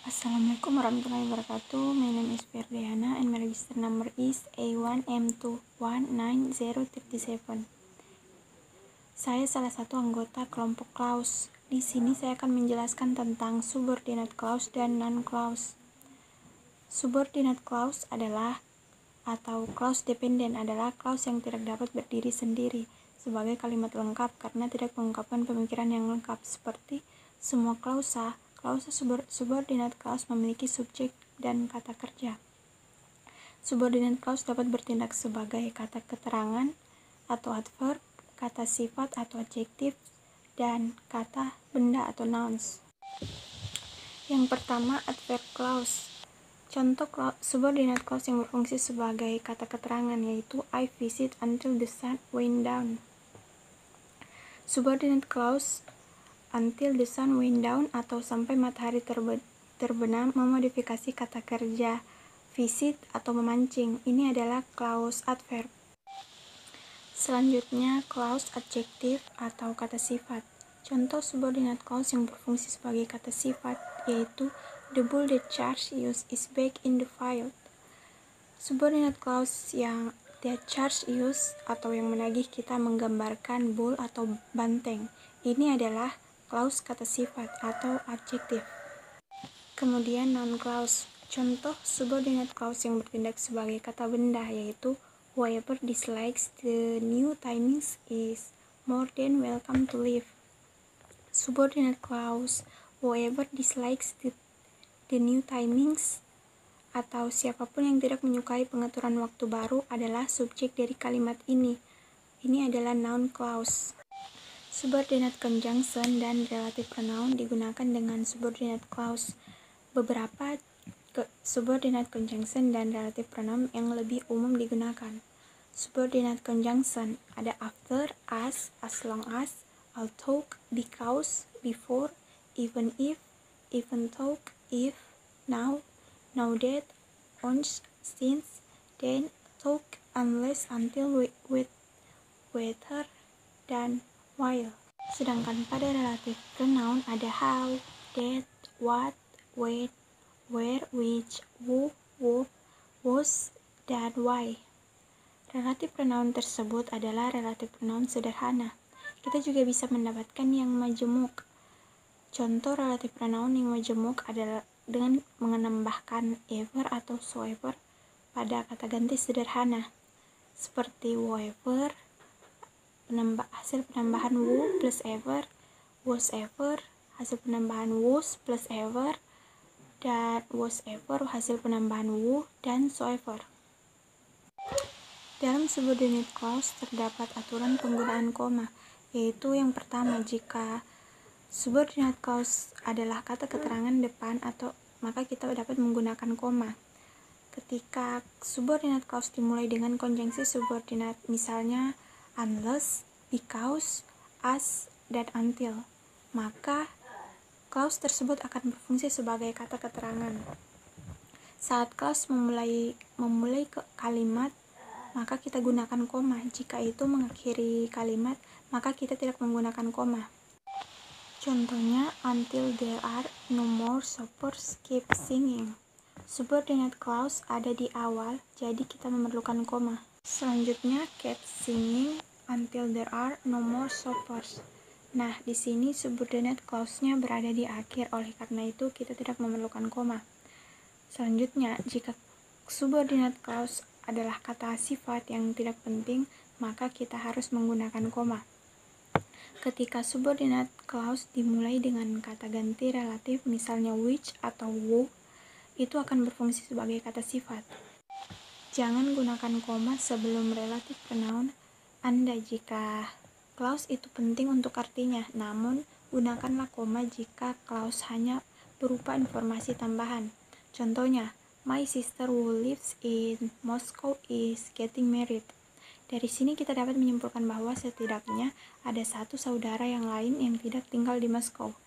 Assalamualaikum warahmatullahi wabarakatuh. My name is Ferdiana and my register number is A1M21937. Saya salah satu anggota kelompok clause. Di sini saya akan menjelaskan tentang subordinate clause dan non-clause. Subordinate clause adalah atau clause dependent adalah clause yang tidak dapat berdiri sendiri sebagai kalimat lengkap karena tidak mengungkapkan pemikiran yang lengkap. Seperti semua klausa subordinate clause memiliki subjek dan kata kerja. Subordinate clause dapat bertindak sebagai kata keterangan atau adverb, kata sifat atau adjektif, dan kata benda atau nouns. Yang pertama, adverb clause. Contoh subordinate clause yang berfungsi sebagai kata keterangan yaitu I visit until the sun went down. Subordinate clause until the sun went down atau sampai matahari terbenam memodifikasi kata kerja visit atau memancing. Ini adalah clause adverb. Selanjutnya, clause adjektif atau kata sifat. Contoh subordinate clause yang berfungsi sebagai kata sifat yaitu the bull that charged you is back in the field. Subordinate clause yang that charged you atau yang menagih kita menggambarkan bull atau banteng. Ini adalah clause kata sifat atau adjektif. Kemudian noun clause. Contoh subordinate clause yang bertindak sebagai kata benda yaitu whoever dislikes the new timings is more than welcome to leave. Subordinate clause whoever dislikes the new timings atau siapapun yang tidak menyukai pengaturan waktu baru adalah subjek dari kalimat ini. Ini adalah noun clause. Subordinate conjunction dan relative pronoun digunakan dengan subordinate clause. Beberapa subordinate conjunction dan relative pronoun yang lebih umum digunakan. Subordinate conjunction ada after, as long as, although, because, before, even if, even though, if, now, now that, once, since, then, though, unless, until, with, whether, dan while. Sedangkan pada relative pronoun ada how, that, what, when, where, which, who, was, dan why. Relative pronoun tersebut adalah relative pronoun sederhana. Kita juga bisa mendapatkan yang majemuk. Contoh relative pronoun yang majemuk adalah dengan menambahkan ever atau soever pada kata ganti sederhana. Seperti whoever, hasil penambahan who plus ever, was ever, hasil penambahan was plus ever, dan was ever hasil penambahan who, dan soever. Dalam subordinate clause terdapat aturan penggunaan koma, yaitu yang pertama, jika subordinate clause adalah kata keterangan depan atau maka kita dapat menggunakan koma. Ketika subordinate clause dimulai dengan konjungsi subordinate, misalnya unless, because, as, dan until, maka clause tersebut akan berfungsi sebagai kata keterangan. Saat clause memulai kalimat, maka kita gunakan koma. Jika itu mengakhiri kalimat, maka kita tidak menggunakan koma. Contohnya, until there are no more shoppers, keep singing. Subordinate clause ada di awal, jadi kita memerlukan koma. Selanjutnya, keep singing until there are no more shoppers. Nah, di sini subordinate clause-nya berada di akhir, oleh karena itu kita tidak memerlukan koma. Selanjutnya, jika subordinate clause adalah kata sifat yang tidak penting, maka kita harus menggunakan koma. Ketika subordinate clause dimulai dengan kata ganti relatif, misalnya which atau who, itu akan berfungsi sebagai kata sifat. Jangan gunakan koma sebelum relative pronoun Anda jika clause itu penting untuk artinya, namun gunakanlah koma jika clause hanya berupa informasi tambahan. Contohnya, my sister who lives in Moscow is getting married. Dari sini kita dapat menyimpulkan bahwa setidaknya ada satu saudara yang lain yang tidak tinggal di Moskow.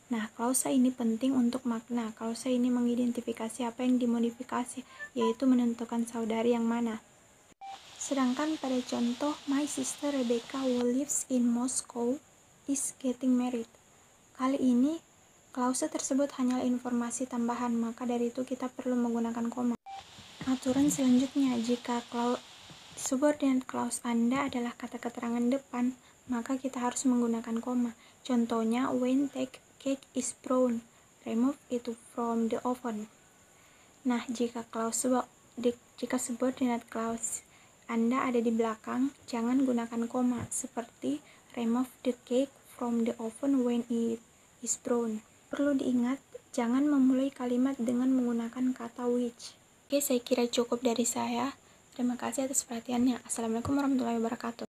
Nah, klausa ini penting untuk makna. Klausa ini mengidentifikasi apa yang dimodifikasi, yaitu menentukan saudari yang mana. Sedangkan pada contoh, my sister Rebecca who lives in Moscow is getting married. Kali ini, Klause tersebut hanyalah informasi tambahan, maka dari itu kita perlu menggunakan koma. Aturan selanjutnya, jika subordinate clause Anda adalah kata keterangan depan, maka kita harus menggunakan koma. Contohnya, when cake is brown, remove it from the oven. Nah, jika subordinate clause Anda ada di belakang, jangan gunakan koma, seperti remove the cake from the oven when it is brown. Perlu diingat, jangan memulai kalimat dengan menggunakan kata which. Oke, saya kira cukup dari saya. Terima kasih atas perhatiannya. Assalamualaikum warahmatullahi wabarakatuh.